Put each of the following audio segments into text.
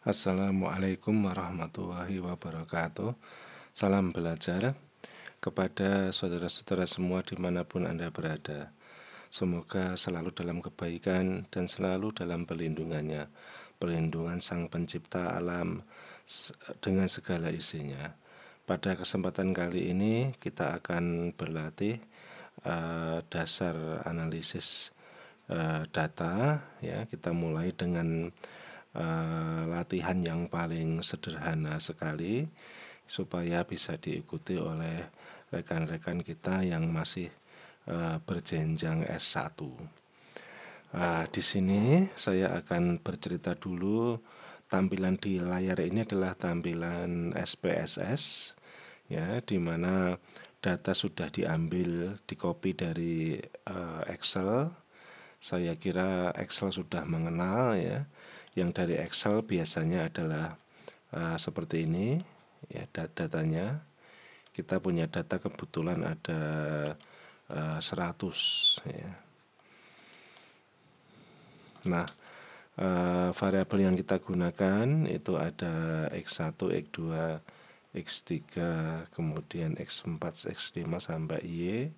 Assalamualaikum warahmatullahi wabarakatuh. Salam belajar kepada saudara-saudara semua dimanapun Anda berada. Semoga selalu dalam kebaikan dan selalu dalam perlindungannya, perlindungan Sang Pencipta alam dengan segala isinya. Pada kesempatan kali ini kita akan berlatih dasar analisis data. Ya, kita mulai dengan latihan yang paling sederhana sekali supaya bisa diikuti oleh rekan-rekan kita yang masih berjenjang S1. Di sini saya akan bercerita dulu. Tampilan di layar ini adalah tampilan SPSS, ya, di mana data sudah diambil, dicopy dari Excel. Saya kira Excel sudah mengenal, ya. Yang dari Excel biasanya adalah seperti ini, ya, datanya. Kita punya data kebetulan ada 100, ya. Nah, variabel yang kita gunakan itu ada X1, X2, X3, kemudian X4, X5 sampai Y.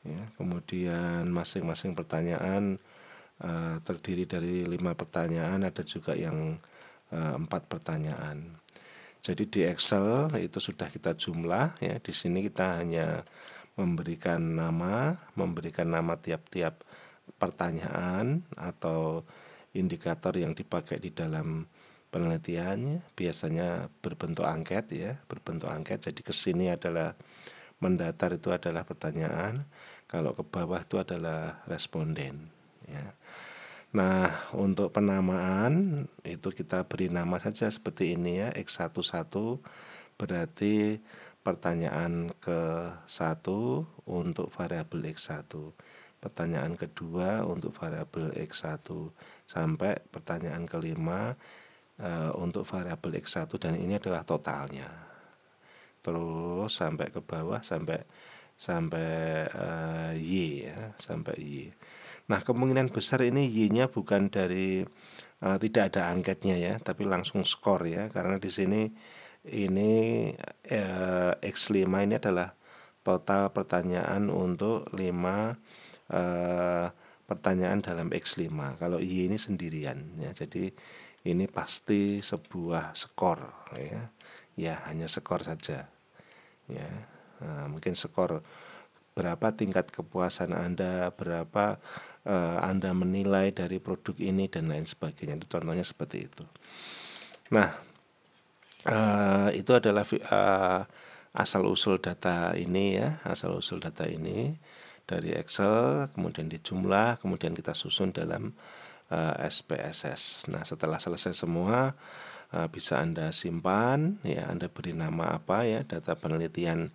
Ya, kemudian masing-masing pertanyaan terdiri dari 5 pertanyaan, ada juga yang 4 pertanyaan. Jadi di Excel itu sudah kita jumlah, ya. Di sini kita hanya memberikan nama tiap-tiap pertanyaan atau indikator yang dipakai di dalam penelitiannya. Biasanya berbentuk angket, ya, berbentuk angket. Jadi ke sini adalah mendatar, itu adalah pertanyaan, kalau ke bawah itu adalah responden, ya. Nah, untuk penamaan itu kita beri nama saja seperti ini, ya, X11 berarti pertanyaan ke-1 untuk variabel X1, pertanyaan kedua untuk variabel X1, sampai pertanyaan kelima untuk variabel X1, dan ini adalah totalnya. Terus sampai ke bawah sampai Y, ya, sampai Y. Nah, kemungkinan besar ini Y-nya bukan dari tidak ada angketnya, ya, tapi langsung skor, ya, karena di sini ini X5 ini adalah total pertanyaan untuk 5 pertanyaan dalam X5. Kalau Y ini sendirian, ya, jadi ini pasti sebuah skor, ya. Ya, hanya skor saja, ya. Nah, mungkin skor berapa tingkat kepuasan Anda, berapa Anda menilai dari produk ini, dan lain sebagainya. Itu contohnya seperti itu. Nah, itu adalah asal-usul data ini, ya, asal-usul data ini dari Excel, kemudian dijumlah, kemudian kita susun dalam SPSS. Nah, setelah selesai semua, bisa Anda simpan, ya, Anda beri nama apa, ya, data penelitian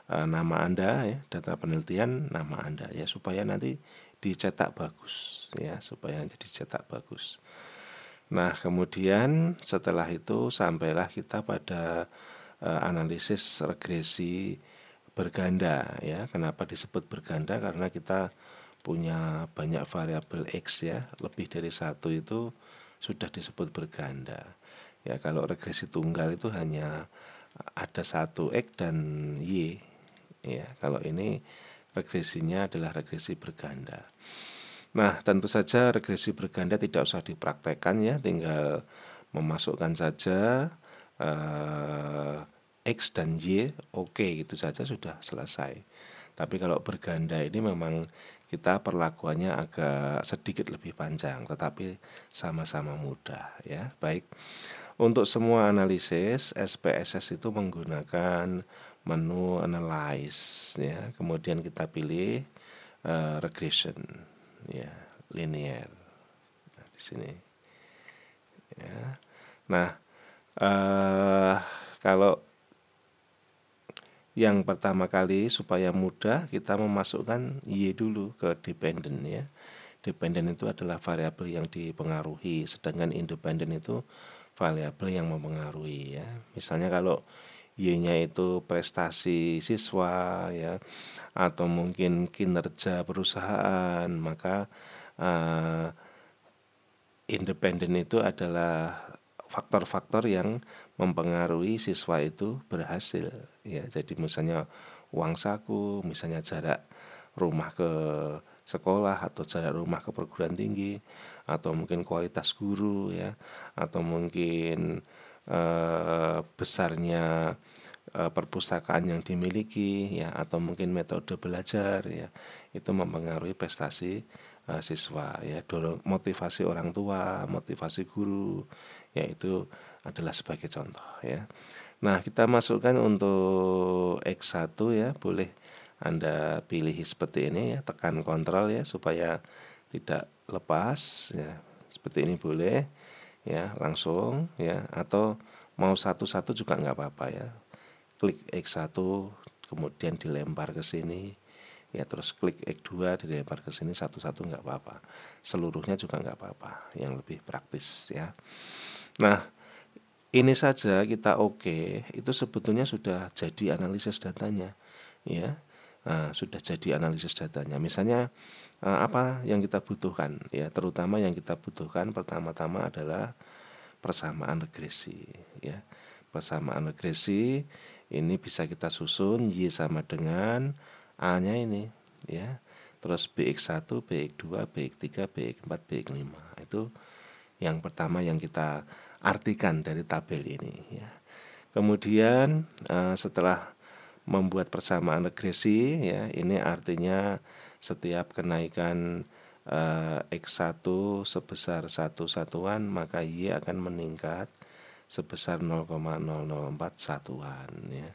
nama Anda, ya, data penelitian nama Anda, ya, supaya nanti dicetak bagus, ya, supaya nanti dicetak bagus. Nah, kemudian setelah itu sampailah kita pada analisis regresi berganda, ya. Kenapa disebut berganda? Karena kita punya banyak variabel X, ya, lebih dari satu, itu sudah disebut berganda. Ya, kalau regresi tunggal itu hanya ada satu X dan Y, ya. Kalau ini regresinya adalah regresi berganda. Nah, tentu saja regresi berganda tidak usah dipraktekkan, ya, tinggal memasukkan saja X dan Y, oke, gitu saja sudah selesai. Tapi kalau berganda ini memang kita perlakuannya agak sedikit lebih panjang, tetapi sama-sama mudah, ya. Baik, untuk semua analisis SPSS itu menggunakan menu analyze, ya. Kemudian kita pilih regression, ya, linear. Nah, di sini, ya. Nah, kalau yang pertama kali supaya mudah, kita memasukkan Y dulu ke dependent, ya. Dependent itu adalah variabel yang dipengaruhi, sedangkan independent itu variabel yang mempengaruhi, ya. Misalnya kalau Y-nya itu prestasi siswa, ya, atau mungkin kinerja perusahaan, maka independen itu adalah faktor-faktor yang mempengaruhi siswa itu berhasil ya. Jadi misalnya uang saku, misalnya jarak rumah ke sekolah atau jarak rumah ke perguruan tinggi, atau mungkin kualitas guru ya, atau mungkin besarnya perpustakaan yang dimiliki ya, atau mungkin metode belajar ya, itu mempengaruhi prestasi siswa ya. Motivasi orang tua, motivasi guru ya, itu adalah sebagai contoh ya. Nah, kita masukkan untuk X1 ya, boleh Anda pilih seperti ini ya, tekan kontrol ya supaya tidak lepas ya. Seperti ini boleh ya, langsung ya, atau mau satu-satu juga nggak apa-apa ya. Klik X1 kemudian dilempar ke sini ya, terus klik X2 dilempar ke sini satu-satu nggak apa-apa. Seluruhnya juga nggak apa-apa, yang lebih praktis ya. Nah, ini saja kita oke, itu sebetulnya sudah jadi analisis datanya ya. Nah, sudah jadi analisis datanya. Misalnya apa yang kita butuhkan ya, terutama yang kita butuhkan pertama-tama adalah persamaan regresi ya. Persamaan regresi ini bisa kita susun Y sama dengan A-nya ini ya. Terus BX1, BX2, BX3, BX4, BX5. Itu yang pertama yang kita artikan dari tabel ini ya. Kemudian setelah membuat persamaan regresi ya, ini artinya setiap kenaikan X1 sebesar 1 satuan, maka Y akan meningkat sebesar 0,004 satuan ya.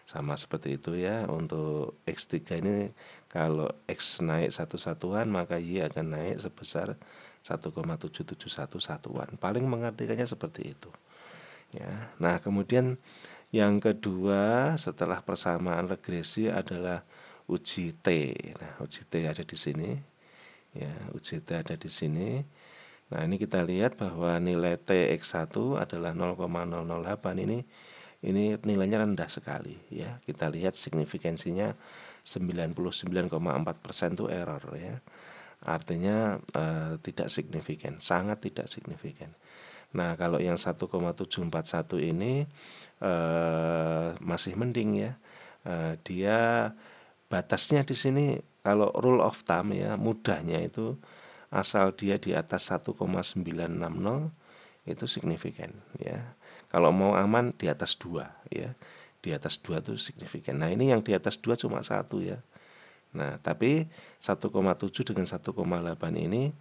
Sama seperti itu ya. Untuk X3 ini kalau X naik 1 satuan, maka Y akan naik sebesar 1,771 satuan. Paling mengartikannya seperti itu ya. Nah, kemudian yang kedua setelah persamaan regresi adalah uji T. Nah, uji T ada di sini ya, uji T ada di sini. Nah, ini kita lihat bahwa nilai TX1 adalah 0,008. Ini nilainya rendah sekali ya. Kita lihat signifikansinya 99,4% itu error ya. Artinya tidak signifikan, sangat tidak signifikan. Nah, kalau yang 1,741 ini masih mending ya. Dia batasnya di sini kalau rule of thumb ya, mudahnya itu asal dia di atas 1,960 itu signifikan ya. Kalau mau aman di atas 2 ya. Di atas 2 itu signifikan. Nah, ini yang di atas 2 cuma 1 ya. Nah, tapi 1,7 dengan 1,8 ini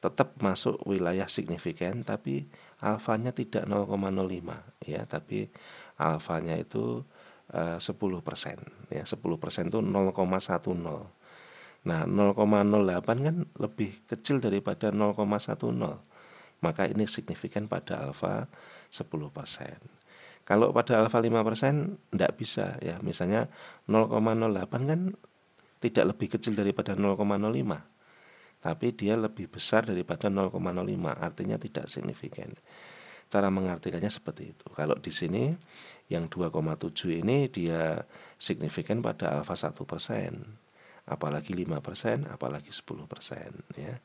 tetap masuk wilayah signifikan, tapi alfanya tidak 0,05 ya, tapi alfanya itu 10% ya. 10% itu 0,10. Nah, 0,08 kan lebih kecil daripada 0,10. Maka ini signifikan pada alfa 10%. Kalau pada alfa 5% tidak bisa ya. Misalnya 0,08 kan tidak lebih kecil daripada 0,05. Tapi dia lebih besar daripada 0,05, artinya tidak signifikan. Cara mengartikannya seperti itu. Kalau di sini yang 2,7 ini dia signifikan pada alfa 1%, apalagi 5%, apalagi 10% ya.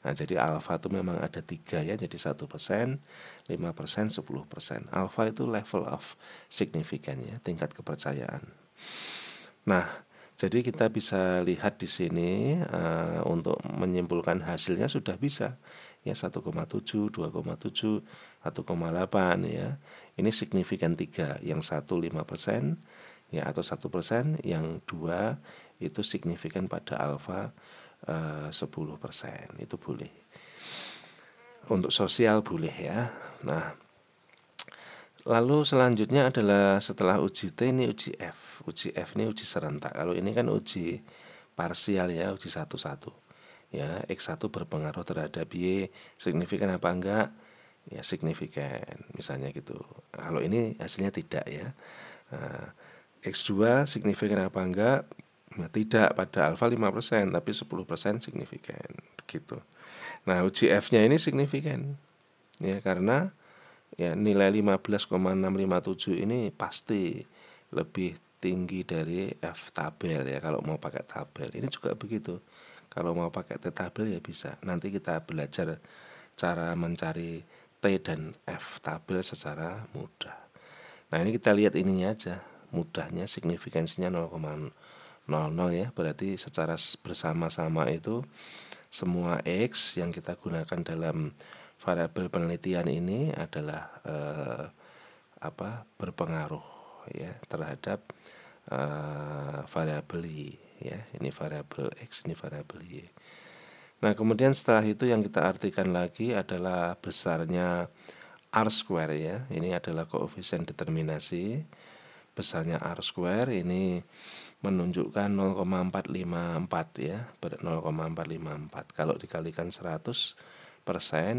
Nah, jadi alfa itu memang ada 3 ya, jadi 1%, 5%, 10%. Alfa itu level of significance ya, tingkat kepercayaan. Nah, jadi kita bisa lihat di sini untuk menyimpulkan hasilnya sudah bisa ya, 1,7, 2,7, 1,8 ya. Ini signifikan 3, yang 1 5% ya atau 1%, yang 2 itu signifikan pada alfa 10%. Itu boleh. Untuk sosial boleh ya. Nah, lalu selanjutnya adalah setelah uji T ini uji F. Uji F ini uji serentak. Kalau ini kan uji parsial ya, uji satu-satu. Ya, X1 berpengaruh terhadap Y, signifikan apa enggak? Ya, signifikan, misalnya gitu. Kalau ini hasilnya tidak ya. Nah, X2 signifikan apa enggak? Nah, tidak pada alfa 5%, tapi 10% signifikan gitu. Nah, uji F-nya ini signifikan. Ya, karena ya nilai 15,657 ini pasti lebih tinggi dari F tabel ya kalau mau pakai tabel. Ini juga begitu. Kalau mau pakai T tabel ya bisa. Nanti kita belajar cara mencari T T dan F, tabel secara mudah. Nah ini kita lihat ininya aja, mudahnya signifikansinya 0,00 ya, berarti secara bersama-sama itu semua X yang kita gunakan dalam variabel penelitian ini adalah berpengaruh ya terhadap variabel Y ya. Ini variabel X, ini variabel Y. Nah kemudian setelah itu yang kita artikan lagi adalah besarnya R square ya. Ini adalah koefisien determinasi. Besarnya R square ini menunjukkan 0,454 ya, 0,454. Kalau dikalikan 100%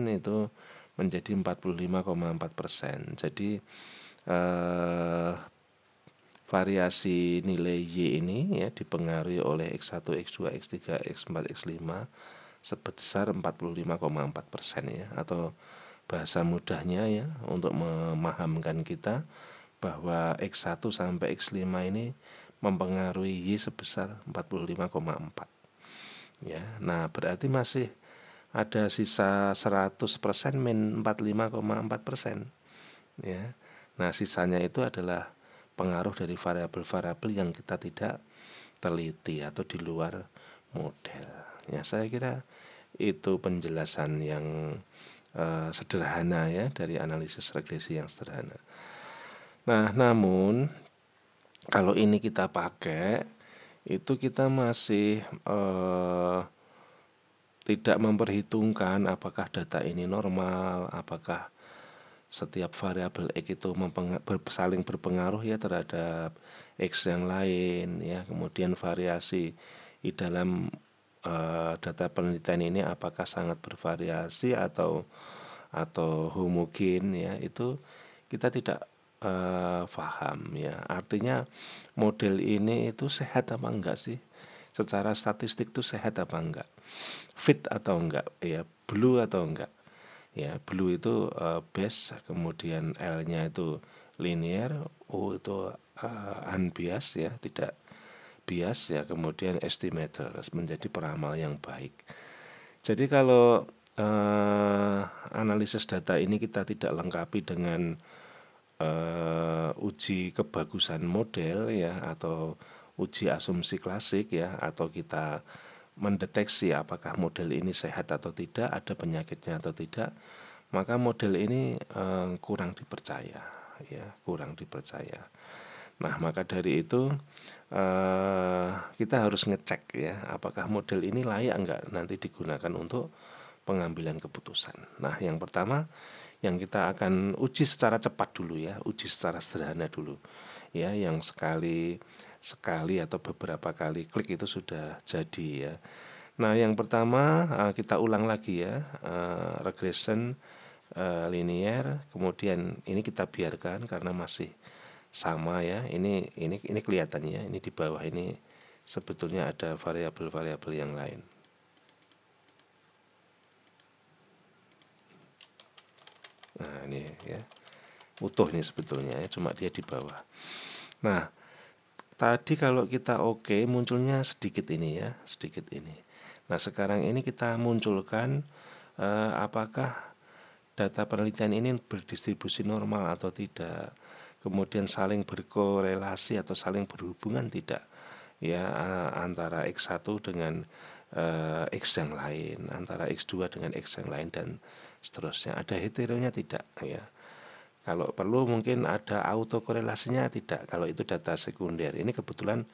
itu menjadi 45,4%. Jadi variasi nilai Y ini ya dipengaruhi oleh X1, X2, X3, X4, X5 sebesar 45,4% ya, atau bahasa mudahnya ya untuk memahamkan kita bahwa X1 sampai X5 ini mempengaruhi Y sebesar 45,4 ya. Nah, berarti masih ada sisa 100% min 45,4% ya. Nah, sisanya itu adalah pengaruh dari variabel-variabel yang kita tidak teliti atau di luar model. Ya, saya kira itu penjelasan yang sederhana ya dari analisis regresi yang sederhana. Nah, namun kalau ini kita pakai itu kita masih tidak memperhitungkan apakah data ini normal, apakah setiap variabel X itu saling berpengaruh ya terhadap X yang lain ya. Kemudian variasi di dalam data penelitian ini apakah sangat bervariasi atau homogen ya, itu kita tidak paham ya. Artinya model ini itu sehat apa enggak sih? Secara statistik itu sehat apa enggak? Fit atau enggak ya? Blue atau enggak? Ya, blue itu base, kemudian L-nya itu linear, O itu unbiased ya, tidak bias ya, kemudian estimator menjadi peramal yang baik. Jadi kalau analisis data ini kita tidak lengkapi dengan uji kebagusan model ya, atau uji asumsi klasik ya, atau kita mendeteksi apakah model ini sehat atau tidak, ada penyakitnya atau tidak, maka model ini kurang dipercaya ya, kurang dipercaya. Nah, maka dari itu kita harus ngecek ya, apakah model ini layak enggak nanti digunakan untuk pengambilan keputusan. Nah, yang pertama yang kita akan uji secara cepat dulu ya, uji secara sederhana dulu ya, yang sekali atau beberapa kali klik itu sudah jadi ya. Nah, yang pertama kita ulang lagi ya, regression linear, kemudian ini kita biarkan karena masih sama ya. Ini kelihatannya ini di bawah ini sebetulnya ada variabel-variabel yang lain. Nah, ini ya utuh ini sebetulnya ya, cuma dia di bawah. Nah, tadi kalau kita oke, munculnya sedikit ini ya, sedikit ini. Nah, sekarang ini kita munculkan apakah data penelitian ini berdistribusi normal atau tidak, kemudian saling berkorelasi atau saling berhubungan tidak ya, antara X1 dengan X yang lain, antara X2 dengan X yang lain, dan seterusnya. Ada heteronya tidak ya. Kalau perlu mungkin ada autokorelasinya tidak, kalau itu data sekunder. Ini kebetulan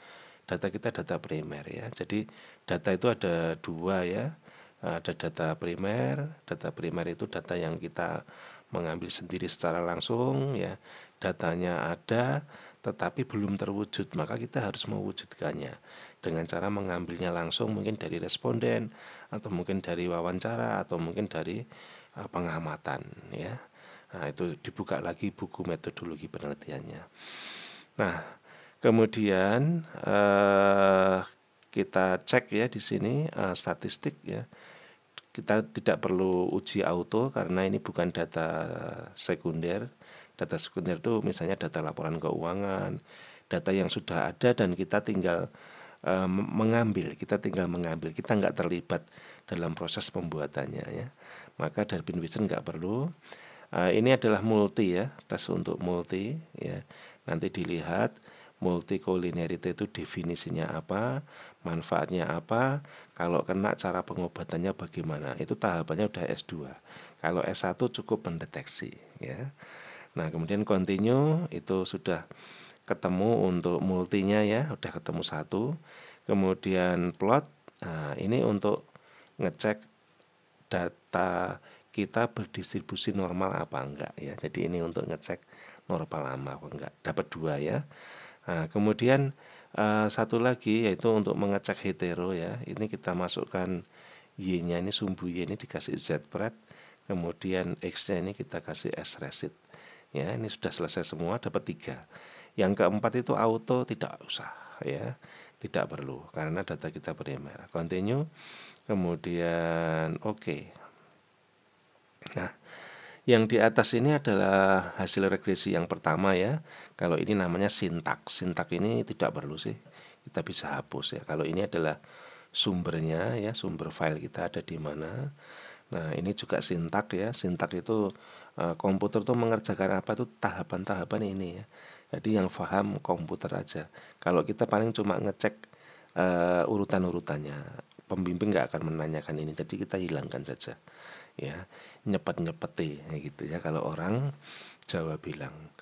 data kita data primer ya. Jadi data itu ada dua ya. Ada data primer. Data primer itu data yang kita mengambil sendiri secara langsung ya. Datanya ada tetapi belum terwujud, maka kita harus mewujudkannya dengan cara mengambilnya langsung, mungkin dari responden atau mungkin dari wawancara atau mungkin dari pengamatan ya. Nah, itu dibuka lagi buku metodologi penelitiannya. Nah, kemudian kita cek ya di sini statistik ya. Kita tidak perlu uji auto karena ini bukan data sekunder. Data sekunder itu misalnya data laporan keuangan, data yang sudah ada dan kita tinggal mengambil, kita nggak terlibat dalam proses pembuatannya ya. Maka Darwin Wilson nggak perlu. Ini adalah multi ya, tes untuk multi ya. Nanti dilihat multikolinearity itu definisinya apa, manfaatnya apa, kalau kena cara pengobatannya bagaimana. Itu tahapannya udah S2. Kalau S1 cukup mendeteksi ya. Nah, kemudian continue itu sudah ketemu untuk multinya ya, udah ketemu satu. Kemudian plot, nah ini untuk ngecek data kita berdistribusi normal apa enggak ya. Jadi ini untuk ngecek normal apa enggak. Dapat 2 ya. Nah, kemudian satu lagi yaitu untuk mengecek hetero ya. Ini kita masukkan Y-nya, ini sumbu Y ini dikasih Z pret. Kemudian X-nya ini kita kasih S resid. Ya, ini sudah selesai semua, dapat 3. Yang keempat itu auto tidak usah ya. Tidak perlu karena data kita primer. Continue. Kemudian oke. Nah, yang di atas ini adalah hasil regresi yang pertama ya. Kalau ini namanya sintak. Sintak ini tidak perlu sih. Kita bisa hapus ya. Kalau ini adalah sumbernya ya, sumber file kita ada di mana. Nah, ini juga sintak ya. Sintak itu komputer tuh mengerjakan apa tuh tahapan-tahapan ini ya. Jadi yang paham komputer aja. Kalau kita paling cuma ngecek urutan-urutannya. Pembimbing nggak akan menanyakan ini. Jadi kita hilangkan saja. Ya, nyepet-nyepeti gitu ya kalau orang Jawa bilang.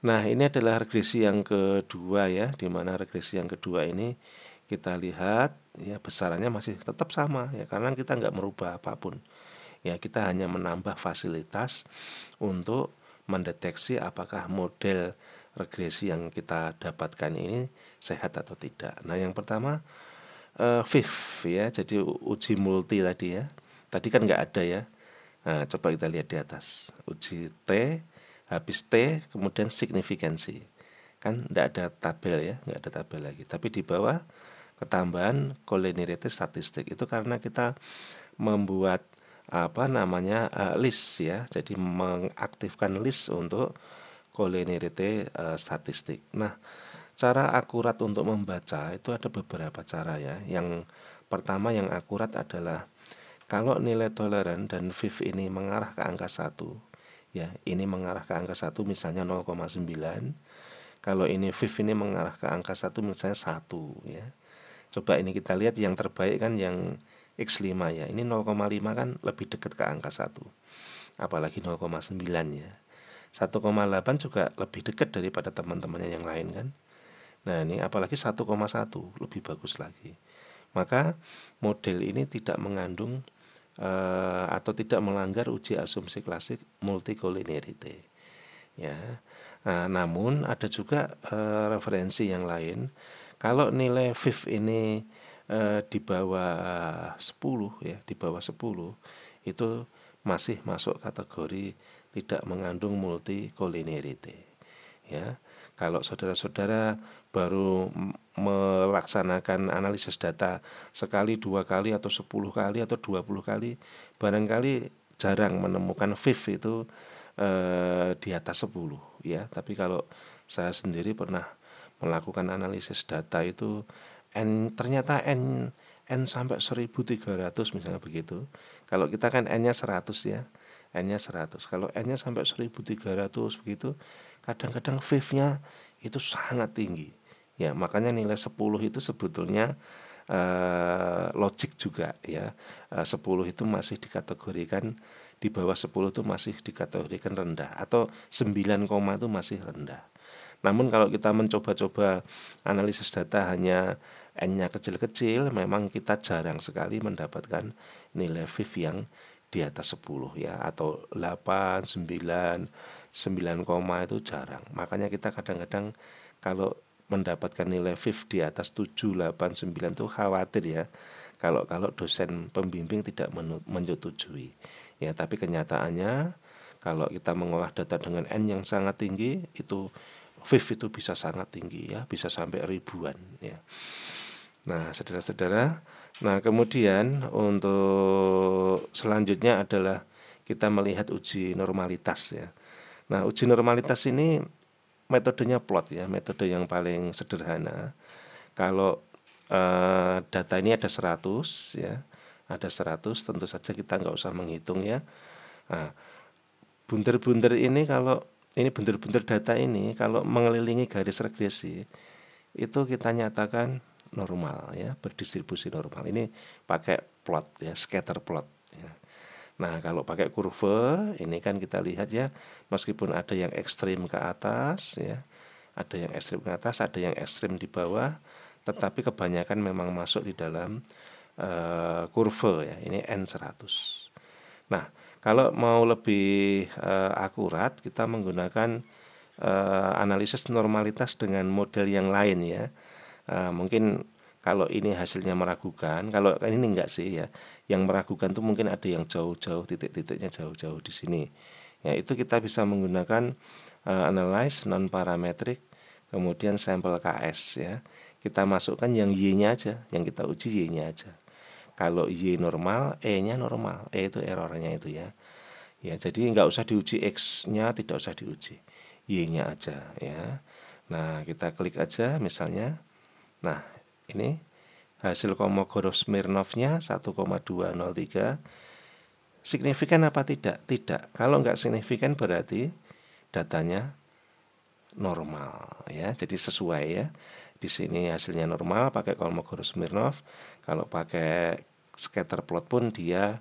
Nah, ini adalah regresi yang kedua ya, di mana regresi yang kedua ini kita lihat ya besarannya masih tetap sama ya karena kita nggak merubah apapun. Ya, kita hanya menambah fasilitas untuk mendeteksi apakah model regresi yang kita dapatkan ini sehat atau tidak. Nah, yang pertama FIF ya, jadi uji multi tadi ya. Tadi kan nggak ada ya. Nah, coba kita lihat di atas. Uji T, habis T, kemudian signifikansi. Kan tidak ada tabel ya, nggak ada tabel lagi. Tapi di bawah ketambahan collinearity statistik. Itu karena kita membuat list ya. Jadi mengaktifkan list untuk collinearity statistik. Nah, cara akurat untuk membaca itu ada beberapa cara ya. Yang pertama yang akurat adalah kalau nilai toleran dan FIF ini mengarah ke angka 1, ya, ini mengarah ke angka 1 misalnya 0,9. Kalau ini FIF ini mengarah ke angka 1 misalnya 1 ya. Coba ini kita lihat yang terbaik kan yang X5 ya. Ini 0,5 kan lebih dekat ke angka 1. Apalagi 0,9 ya. 1,8 juga lebih dekat daripada teman-temannya yang lain kan. Nah, ini apalagi 1,1 lebih bagus lagi. Maka model ini tidak mengandung atau tidak melanggar uji asumsi klasik multicollinearity ya. Nah, namun ada juga referensi yang lain. Kalau nilai FIF ini di bawah 10 ya, di bawah 10 itu masih masuk kategori tidak mengandung multicollinearity ya. Kalau saudara-saudara baru melaksanakan analisis data sekali, 2 kali, atau 10 kali, atau 20 kali, barangkali jarang menemukan FIF itu di atas 10 ya. Tapi kalau saya sendiri pernah melakukan analisis data itu ternyata N sampai 1300 misalnya begitu. Kalau kita kan N-nya 100 ya. N-nya 100. Kalau N-nya sampai 1300 begitu, kadang-kadang FIF-nya itu sangat tinggi. Ya, makanya nilai 10 itu sebetulnya logik juga ya. 10 itu masih dikategorikan di bawah 10 itu masih dikategorikan rendah, atau 9, itu masih rendah. Namun kalau kita mencoba-coba analisis data hanya N-nya kecil-kecil, memang kita jarang sekali mendapatkan nilai FIF yang di atas 10 ya, atau 8, 9, 9, itu jarang. Makanya kita kadang-kadang kalau mendapatkan nilai FIF di atas 7, 8, 9 itu khawatir ya. Kalau dosen pembimbing tidak menyetujui. Ya, tapi kenyataannya kalau kita mengolah data dengan N yang sangat tinggi, itu FIF itu bisa sangat tinggi ya, bisa sampai ribuan ya. Nah, saudara-saudara, nah kemudian untuk selanjutnya adalah kita melihat uji normalitas ya. Nah, uji normalitas ini metodenya plot ya, metode yang paling sederhana. Kalau data ini ada 100 ya, ada 100, tentu saja kita nggak usah menghitung ya. Nah, bunder-bunder ini kalau ini bunder-bunder data ini kalau mengelilingi garis regresi itu kita nyatakan normal ya, berdistribusi normal. Ini pakai plot ya, scatter plot ya. Nah, kalau pakai kurva ini kan kita lihat ya, meskipun ada yang ekstrim ke atas ya, ada yang ekstrim ke atas, ada yang ekstrim di bawah, tetapi kebanyakan memang masuk di dalam kurva ya. Ini N100. Nah, kalau mau lebih akurat kita menggunakan analisis normalitas dengan model yang lain ya. Mungkin kalau ini hasilnya meragukan, kalau ini enggak sih ya. Yang meragukan tuh mungkin ada yang jauh-jauh, titik-titiknya jauh-jauh di sini. Ya, itu kita bisa menggunakan analyze non parametric kemudian sampel KS ya. Kita masukkan yang Y-nya aja, yang kita uji Y-nya aja. Kalau Y normal, E-nya normal. E itu errornya itu ya. Ya, jadi nggak usah diuji X-nya, tidak usah diuji. Y-nya aja ya. Nah, kita klik aja misalnya. Nah, ini hasil Kolmogorov-Smirnov-nya 1,203. Signifikan apa tidak? Tidak. Kalau nggak signifikan berarti datanya normal ya. Jadi sesuai ya. Di sini hasilnya normal pakai Kolmogorov-Smirnov. Kalau pakai scatter plot pun dia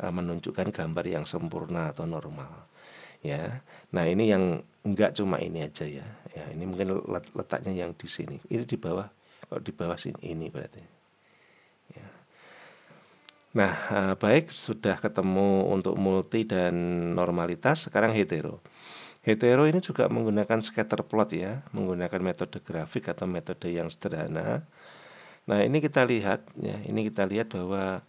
menunjukkan gambar yang sempurna atau normal ya. Nah, ini yang enggak cuma ini aja ya. Ya, ini mungkin letaknya yang di sini. Ini di bawah. Kalau di bawah sini ini berarti. Ya. Nah, baik sudah ketemu untuk multi dan normalitas, sekarang hetero. Hetero ini juga menggunakan scatter plot ya, menggunakan metode grafik atau metode yang sederhana. Nah, ini kita lihat ya, ini kita lihat bahwa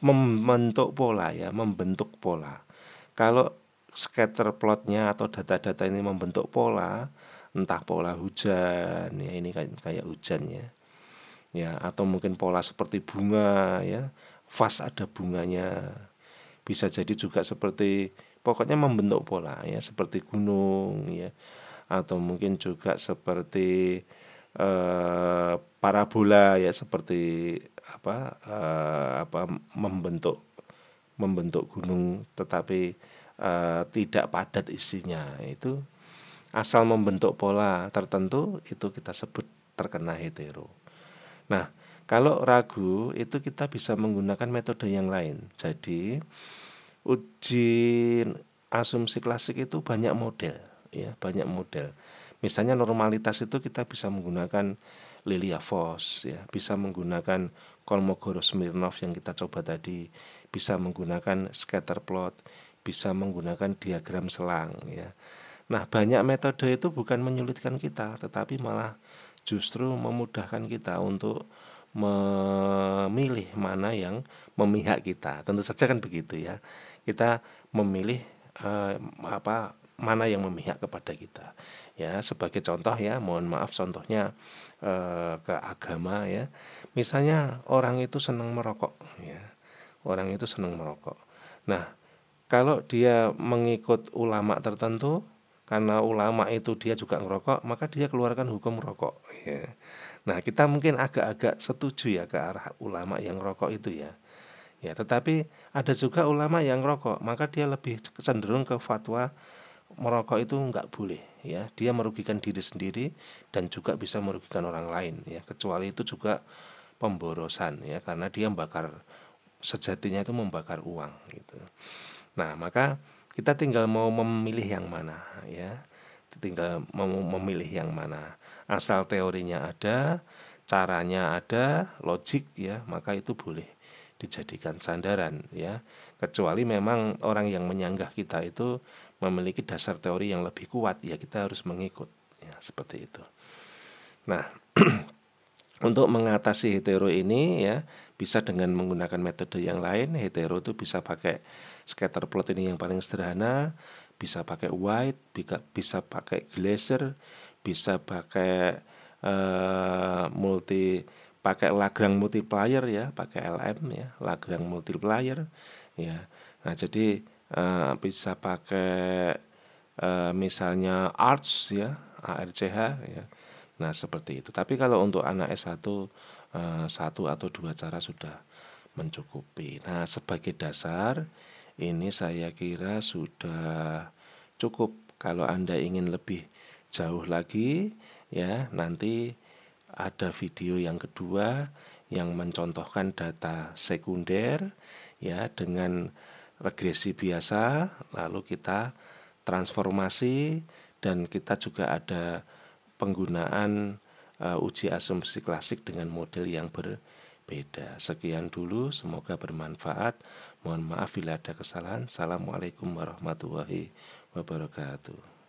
membentuk pola ya, membentuk pola. Kalau scatter plotnya atau data-data ini membentuk pola, entah pola hujan ya, ini kayak hujan ya. Ya, atau mungkin pola seperti bunga ya, vas ada bunganya. Bisa jadi juga seperti pokoknya membentuk pola ya, seperti gunung ya, atau mungkin juga seperti parabola ya, seperti membentuk gunung tetapi tidak padat isinya. Itu asal membentuk pola tertentu itu kita sebut terkena hetero. Nah, kalau ragu itu kita bisa menggunakan metode yang lain. Jadi uji asumsi klasik itu banyak model ya, banyak model. Misalnya normalitas itu kita bisa menggunakan Lilia-Vos ya, bisa menggunakan Kolmogorov-Smirnov yang kita coba tadi, bisa menggunakan scatter plot, bisa menggunakan diagram selang ya. Nah, banyak metode itu bukan menyulitkan kita, tetapi malah justru memudahkan kita untuk memilih mana yang memihak kita. Tentu saja kan begitu ya. Kita memilih mana yang memihak kepada kita. Ya, sebagai contoh ya, mohon maaf contohnya ke agama ya. Misalnya orang itu senang merokok ya. Orang itu senang merokok. Nah, kalau dia mengikut ulama tertentu, karena ulama itu dia juga ngerokok, maka dia keluarkan hukum rokok ya. Nah, kita mungkin agak-agak setuju ya ke arah ulama yang ngerokok itu ya. Ya, tetapi ada juga ulama yang ngerokok, maka dia lebih cenderung ke fatwa merokok itu enggak boleh ya. Dia merugikan diri sendiri dan juga bisa merugikan orang lain ya. Kecuali itu juga pemborosan ya, karena dia sejatinya itu membakar uang gitu. Nah, maka kita tinggal mau memilih yang mana ya. Tinggal mau memilih yang mana. Asal teorinya ada, caranya ada, logik ya, maka itu boleh dijadikan sandaran ya. Kecuali memang orang yang menyanggah kita itu memiliki dasar teori yang lebih kuat ya, kita harus mengikut ya, seperti itu. Nah, untuk mengatasi hetero ini ya bisa dengan menggunakan metode yang lain. Hetero itu bisa pakai scatter plot ini yang paling sederhana, bisa pakai white, bisa pakai Glaser, bisa pakai pakai Lagrange multiplier ya, pakai LM ya, Lagrange multiplier ya. Nah, jadi bisa pakai misalnya ARCH ya, ARCH ya. Nah, seperti itu. Tapi kalau untuk anak S1 satu atau dua cara sudah mencukupi. Nah, sebagai dasar Ini saya kira sudah cukup. Kalau Anda ingin lebih jauh lagi, ya nanti ada video yang kedua yang mencontohkan data sekunder ya dengan regresi biasa, lalu kita transformasi, dan kita juga ada penggunaan uji asumsi klasik dengan model yang berbeda. Sekian dulu, semoga bermanfaat. Mohon maaf bila ada kesalahan. Assalamualaikum warahmatullahi wabarakatuh.